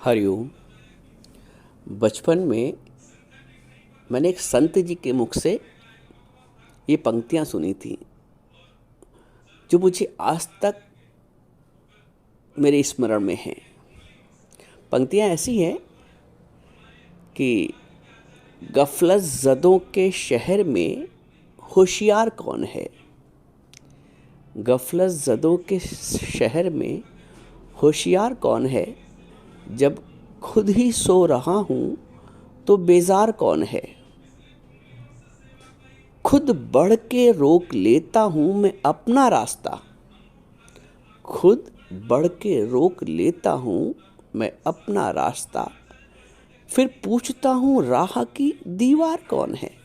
हरिओम। बचपन में मैंने एक संत जी के मुख से ये पंक्तियाँ सुनी थी जो मुझे आज तक मेरे स्मरण में हैं। पंक्तियाँ ऐसी हैं कि गफलत ज़दों के शहर में होशियार कौन है। गफलत ज़दों के शहर में होशियार कौन है, जब खुद ही सो रहा हूँ तो बेजार कौन है। खुद बढ़ के रोक लेता हूँ मैं अपना रास्ता, खुद बढ़ के रोक लेता हूँ मैं अपना रास्ता, फिर पूछता हूँ राह की दीवार कौन है।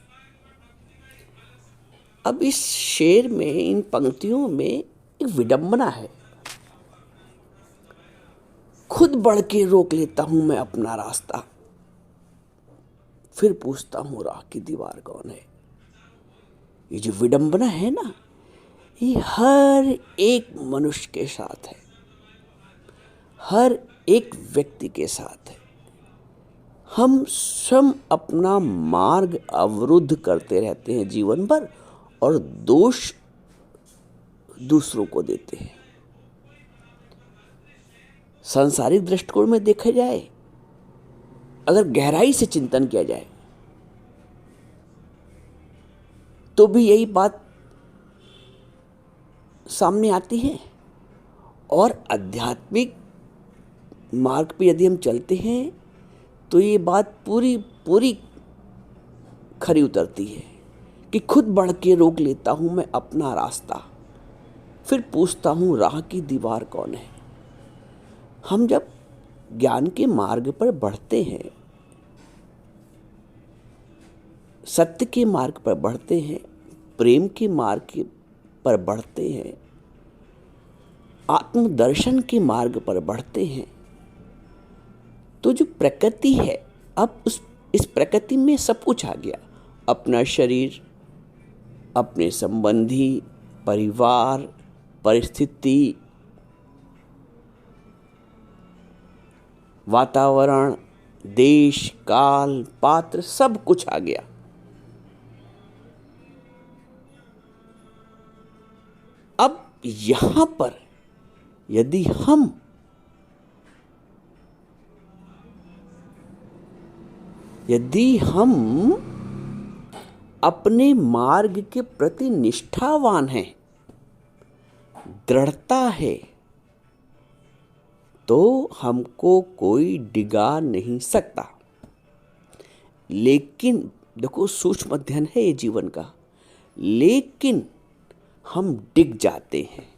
अब इस शेर में, इन पंक्तियों में एक विडंबना है। खुद बढ़ के रोक लेता हूँ मैं अपना रास्ता, फिर पूछता हूँ राह की दीवार कौन है। ये जो विडंबना है ना, ये हर एक मनुष्य के साथ है, हर एक व्यक्ति के साथ है। हम स्वयं अपना मार्ग अवरुद्ध करते रहते हैं जीवन भर और दोष दूसरों को देते हैं। सांसारिक दृष्टिकोण में देखा जाए, अगर गहराई से चिंतन किया जाए तो भी यही बात सामने आती है। और आध्यात्मिक मार्ग पे यदि हम चलते हैं तो ये बात पूरी पूरी खरी उतरती है कि खुद बढ़ के रोक लेता हूँ मैं अपना रास्ता, फिर पूछता हूँ राह की दीवार कौन है। हम जब ज्ञान के मार्ग पर बढ़ते हैं, सत्य के मार्ग पर बढ़ते हैं, प्रेम के मार्ग पर बढ़ते हैं, आत्मदर्शन के मार्ग पर बढ़ते हैं, तो जो प्रकृति है, अब इस प्रकृति में सब कुछ आ गया। अपना शरीर, अपने संबंधी, परिवार, परिस्थिति, वातावरण, देश, काल, पात्र, सब कुछ आ गया। अब यहां पर यदि हम अपने मार्ग के प्रति निष्ठावान हैं, दृढ़ता है, तो हमको कोई डिगा नहीं सकता। लेकिन देखो, सूक्ष्म अध्ययन है ये जीवन का। लेकिन हम डिग जाते हैं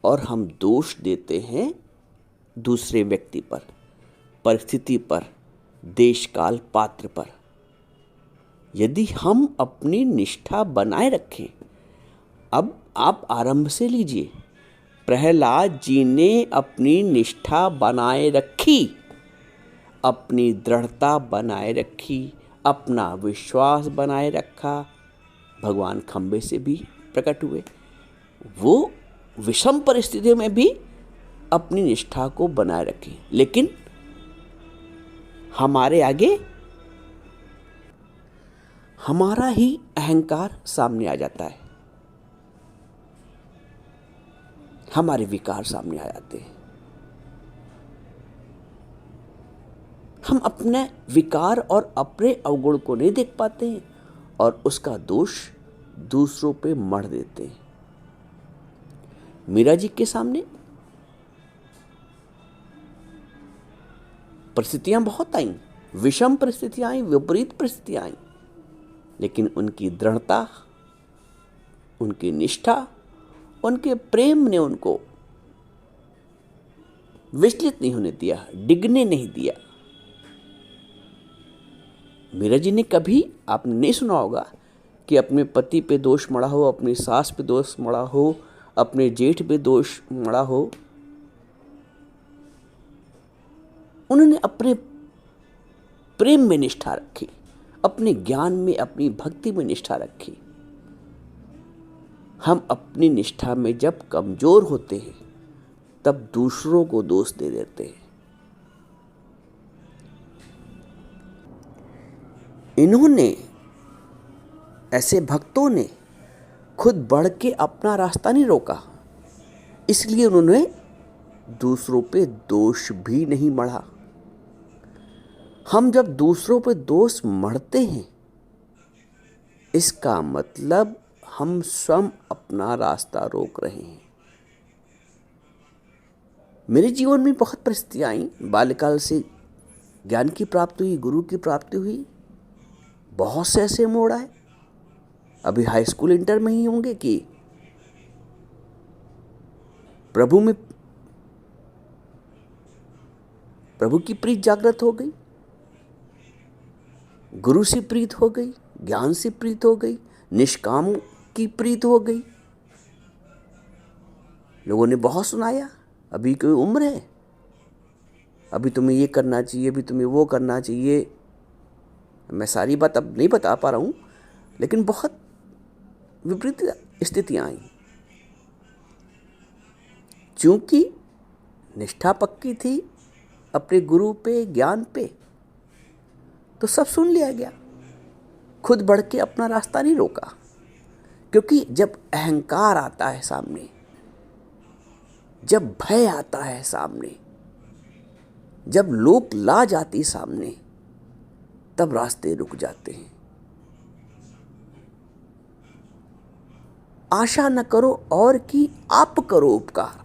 और हम दोष देते हैं दूसरे व्यक्ति पर, परिस्थिति पर, देश काल पात्र पर। यदि हम अपनी निष्ठा बनाए रखें, अब आप आरंभ से लीजिए। प्रहलाद जी ने अपनी निष्ठा बनाए रखी, अपनी दृढ़ता बनाए रखी, अपना विश्वास बनाए रखा। भगवान खंबे से भी प्रकट हुए, वो विषम परिस्थितियों में भी अपनी निष्ठा को बनाए रखी। लेकिन हमारे आगे हमारा ही अहंकार सामने आ जाता है, हमारे विकार सामने आ जाते हैं। हम अपने विकार और अपने अवगुण को नहीं देख पाते हैं और उसका दोष दूसरों पे मढ़ देते हैं। मीरा जी के सामने परिस्थितियां बहुत आईं, विषम परिस्थितियां आईं, विपरीत परिस्थितियां आईं, लेकिन उनकी दृढ़ता, उनकी निष्ठा, उनके प्रेम ने उनको विचलित नहीं होने दिया, डिगने नहीं दिया। मीरा जी ने कभी, आपने नहीं सुना होगा कि अपने पति पे दोष मढ़ा हो, अपनी सास पे दोष मढ़ा हो, अपने जेठ पे दोष मढ़ा हो। उन्होंने अपने प्रेम में निष्ठा रखी, अपने ज्ञान में, अपनी भक्ति में निष्ठा रखी। हम अपनी निष्ठा में जब कमजोर होते हैं, तब दूसरों को दोष दे देते हैं। इन्होंने, ऐसे भक्तों ने खुद बढ़ के अपना रास्ता नहीं रोका, इसलिए उन्होंने दूसरों पे दोष भी नहीं मढ़ा। हम जब दूसरों पे दोष मढ़ते हैं, इसका मतलब हम स्वयं अपना रास्ता रोक रहे हैं। मेरे जीवन में बहुत परिस्थितियाँ आई। बाल्यकाल से ज्ञान की प्राप्ति हुई, गुरु की प्राप्ति हुई, बहुत से ऐसे मोड़ आए। अभी हाई स्कूल इंटर में ही होंगे कि प्रभु की प्रीत जागृत हो गई, गुरु से प्रीत हो गई, ज्ञान से प्रीत हो गई, निष्काम की प्रीत हो गई। लोगों ने बहुत सुनाया, अभी कोई उम्र है, अभी तुम्हें ये करना चाहिए, अभी तुम्हें वो करना चाहिए। मैं सारी बात अब नहीं बता पा रहा हूँ, लेकिन बहुत विपरीत स्थितियाँ आई। चूंकि निष्ठा पक्की थी अपने गुरु पे, ज्ञान पे, तो सब सुन लिया गया। खुद बढ़ के अपना रास्ता नहीं रोका, क्योंकि जब अहंकार आता है सामने, जब भय आता है सामने, जब लोक लाज आती सामने, तब रास्ते रुक जाते हैं। आशा न करो और की, आप करो उपकार।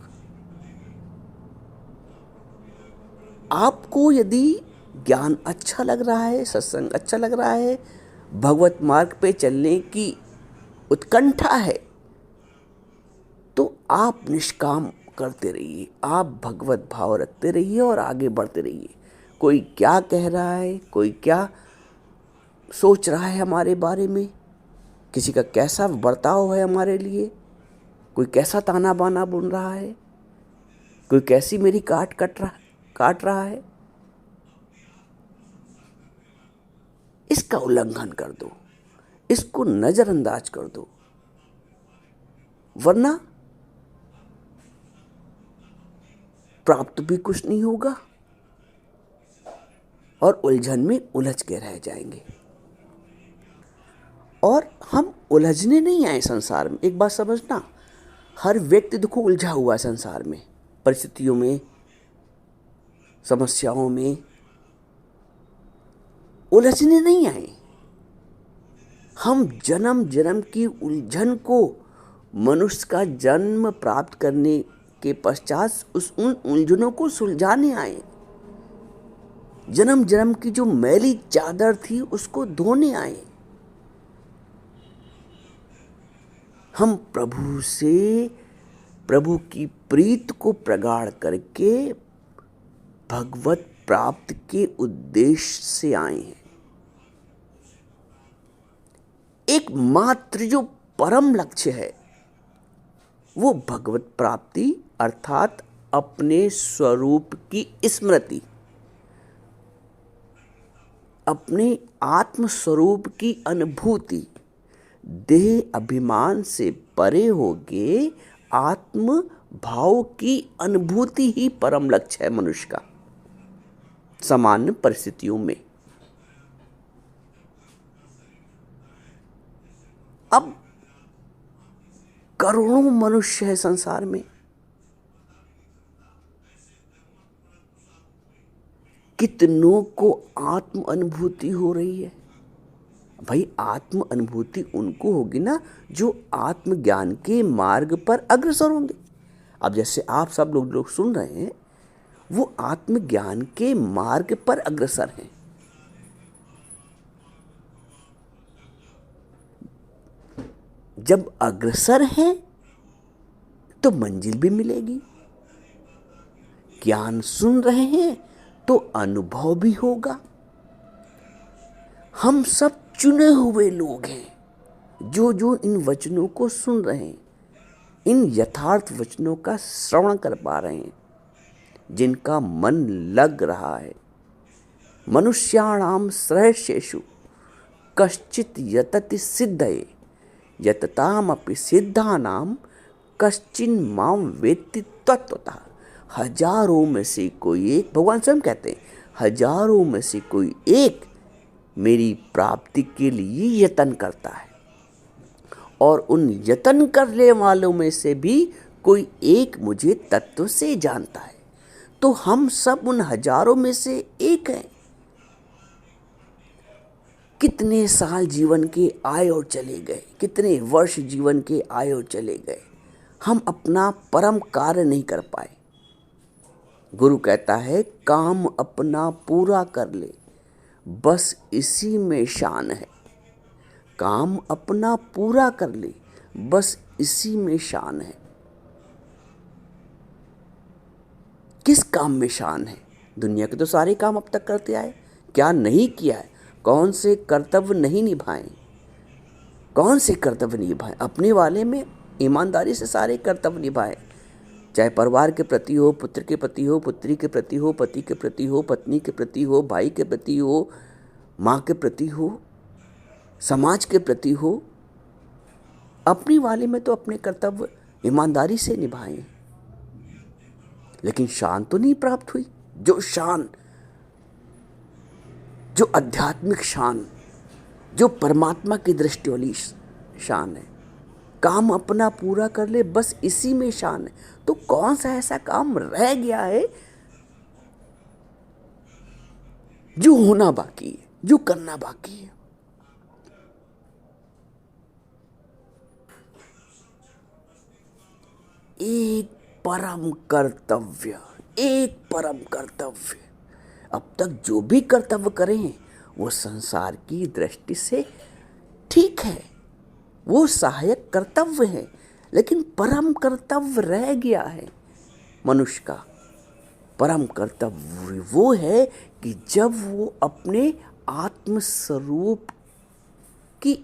आपको यदि ज्ञान अच्छा लग रहा है, सत्संग अच्छा लग रहा है, भगवत मार्ग पे चलने की उत्कंठा है, तो आप निष्काम करते रहिए, आप भगवत भाव रखते रहिए और आगे बढ़ते रहिए। कोई क्या कह रहा है, कोई क्या सोच रहा है हमारे बारे में, किसी का कैसा बर्ताव है हमारे लिए, कोई कैसा ताना बाना बुन रहा है, कोई कैसी मेरी काट रहा है, इसका उल्लंघन कर दो, इसको नजरअंदाज कर दो, वरना प्राप्त भी कुछ नहीं होगा और उलझन में उलझ के रह जाएंगे। और हम उलझने नहीं आए संसार में। एक बात समझना, हर व्यक्ति देखो उलझा हुआ है संसार में, परिस्थितियों में, समस्याओं में। उलझने नहीं आए, हम जन्म जन्म की उलझन को, मनुष्य का जन्म प्राप्त करने के पश्चात उन उलझनों को सुलझाने आए। जन्म जन्म की जो मैली चादर थी उसको धोने आए। हम प्रभु से, प्रभु की प्रीत को प्रगाढ़ करके भगवत प्राप्ति के उद्देश्य से आए हैं। एकमात्र जो परम लक्ष्य है वो भगवत प्राप्ति, अर्थात अपने स्वरूप की स्मृति, अपने आत्म स्वरूप की अनुभूति। देह अभिमान से परे होके आत्म भाव की अनुभूति ही परम लक्ष्य है मनुष्य का सामान्य परिस्थितियों में। अब करोड़ों मनुष्य है संसार में, कितनों को आत्म अनुभूति हो रही है। भाई आत्म अनुभूति उनको होगी ना जो आत्मज्ञान के मार्ग पर अग्रसर होंगे। अब जैसे आप सब लोग सुन रहे हैं, वो आत्मज्ञान के मार्ग पर अग्रसर हैं। जब अग्रसर हैं तो मंजिल भी मिलेगी। ज्ञान सुन रहे हैं तो अनुभव भी होगा। हम सब चुने हुए लोग हैं जो इन वचनों को सुन रहे हैं, इन यथार्थ वचनों का श्रवण कर पा रहे हैं, जिनका मन लग रहा है। मनुष्याणाम सहर्षेषु कश्चित यतति सिद्धये यततामपि सिद्धानाम कश्चिन माम वेत्ति तत्वतः। हजारों में से कोई एक, भगवान स्वयं कहते हैं, हजारों में से कोई एक मेरी प्राप्ति के लिए यत्न करता है, और उन यत्न करने वालों में से भी कोई एक मुझे तत्व से जानता है। तो हम सब उन हजारों में से एक हैं। कितने साल जीवन के आए और चले गए, कितने वर्ष जीवन के आए और चले गए, हम अपना परम कार्य नहीं कर पाए। गुरु कहता है काम अपना पूरा कर ले, बस इसी में शान है। काम अपना पूरा कर ले, बस इसी में शान है। किस काम में शान है? दुनिया के तो सारे काम अब तक करते आए, क्या नहीं किया है? कौन से कर्तव्य नहीं निभाए? कौन से कर्तव्य निभाए? अपने वाले में ईमानदारी से सारे कर्तव्य निभाए, चाहे परिवार के प्रति हो, पुत्र के प्रति हो, पुत्री के प्रति हो, पति के प्रति हो, पत्नी के प्रति हो, भाई के प्रति हो, माँ के प्रति हो, समाज के प्रति हो। अपनी वाले में तो अपने कर्तव्य ईमानदारी से निभाए, लेकिन शान तो नहीं प्राप्त हुई। जो शान, जो आध्यात्मिक शान, जो परमात्मा की दृष्टि वाली शान है, काम अपना पूरा कर ले, बस इसी में शान है। तो कौन सा ऐसा काम रह गया है जो होना बाकी है, जो करना बाकी है? एक परम कर्तव्य, एक परम कर्तव्य। अब तक जो भी कर्तव्य करें वो संसार की दृष्टि से ठीक है, वो सहायक कर्तव्य है, लेकिन परम कर्तव्य रह गया है मनुष्य का। परम कर्तव्य वो है कि जब वो अपने आत्म स्वरूप की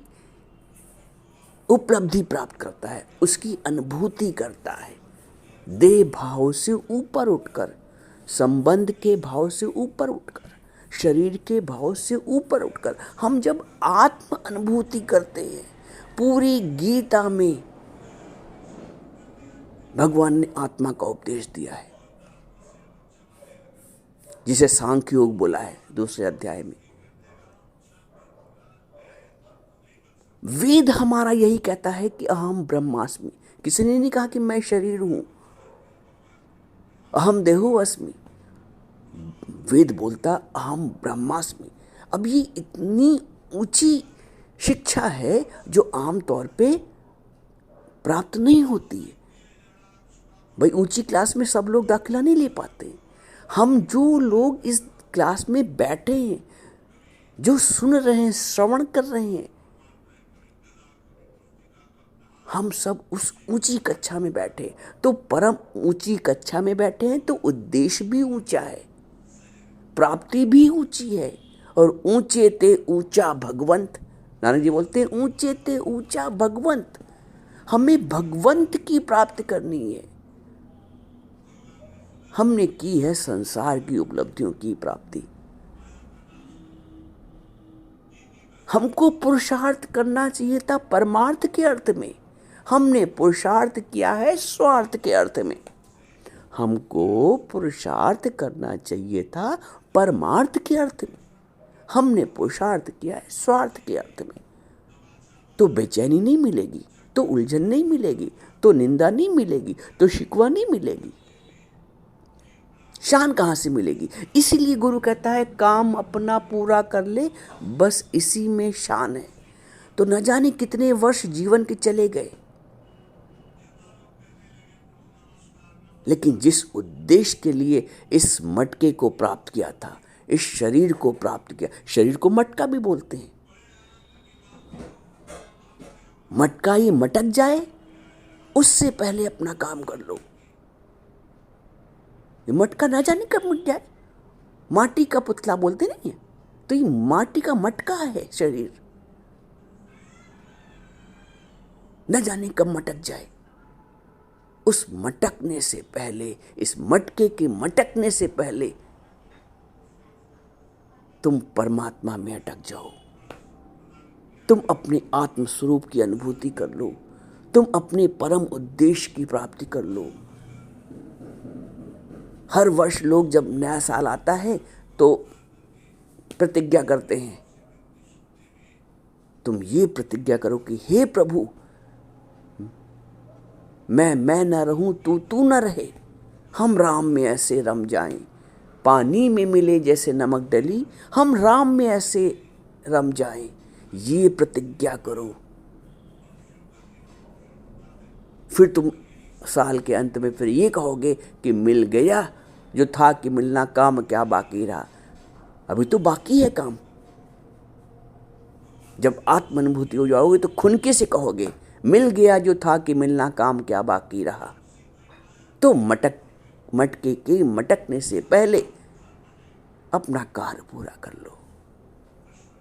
उपलब्धि प्राप्त करता है, उसकी अनुभूति करता है, देह भाव से ऊपर उठकर, संबंध के भाव से ऊपर उठकर, शरीर के भाव से ऊपर उठकर हम जब आत्म अनुभूति करते हैं। पूरी गीता में भगवान ने आत्मा का उपदेश दिया है, जिसे सांख्य योग बोला है दूसरे अध्याय में। वेद हमारा यही कहता है कि अहम ब्रह्मास्मि। किसी ने नहीं कहा कि मैं शरीर हूं, अहम देहो अस्मि। वेद बोलता अहम ब्रह्मास्मि। अब ये इतनी ऊंची शिक्षा है जो आमतौर पे प्राप्त नहीं होती है। भाई ऊंची क्लास में सब लोग दाखिला नहीं ले पाते। हम जो लोग इस क्लास में बैठे हैं, जो सुन रहे हैं, श्रवण कर रहे हैं, हम सब उस ऊंची कक्षा में बैठे। तो परम ऊंची कक्षा में बैठे हैं तो उद्देश्य भी ऊंचा है, प्राप्ति भी ऊंची है। और ऊंचे ते ऊंचा भगवंत, नानक जी बोलते हैं ऊंचे ते ऊंचा भगवंत। हमें भगवंत की प्राप्ति करनी है। हमने की है संसार की उपलब्धियों की प्राप्ति। हमको पुरुषार्थ करना चाहिए था परमार्थ के अर्थ में, हमने पुरुषार्थ किया है स्वार्थ के अर्थ में। हमको पुरुषार्थ करना चाहिए था परमार्थ के अर्थ में, हमने पुरुषार्थ किया है स्वार्थ के अर्थ में। तो बेचैनी नहीं मिलेगी, तो उलझन नहीं मिलेगी, तो निंदा नहीं मिलेगी, तो शिकवा नहीं मिलेगी, शान कहाँ से मिलेगी? इसीलिए गुरु कहता है काम अपना पूरा कर ले, बस इसी में शान है। तो न जाने कितने वर्ष जीवन के चले गए, लेकिन जिस उद्देश्य के लिए इस मटके को प्राप्त किया था, इस शरीर को प्राप्त किया, शरीर को मटका भी बोलते हैं। मटका ये मटक जाए उससे पहले अपना काम कर लो। ये मटका ना जाने कब मिट जाए। माटी का पुतला बोलते नहीं है, तो ये माटी का मटका है शरीर, न जाने कब मटक जाए। उस मटकने से पहले, इस मटके के मटकने से पहले तुम परमात्मा में अटक जाओ, तुम अपने आत्म स्वरूप की अनुभूति कर लो, तुम अपने परम उद्देश्य की प्राप्ति कर लो। हर वर्ष लोग जब नया साल आता है तो प्रतिज्ञा करते हैं तुम ये प्रतिज्ञा करो कि हे प्रभु, मैं न रहूं, तू न रहे, हम राम में ऐसे रम जाएं। पानी में मिले जैसे नमक डली, हम राम में ऐसे रम जाएं। ये प्रतिज्ञा करो। फिर तुम साल के अंत में फिर ये कहोगे कि मिल गया जो था कि मिलना, काम क्या बाकी रहा। अभी तो बाकी है काम। जब आत्मानुभूति हो जाओगे तो खुनके से कहोगे, मिल गया जो था कि मिलना, काम क्या बाकी रहा। तो मटके के मटकने से पहले अपना कार्य पूरा कर लो।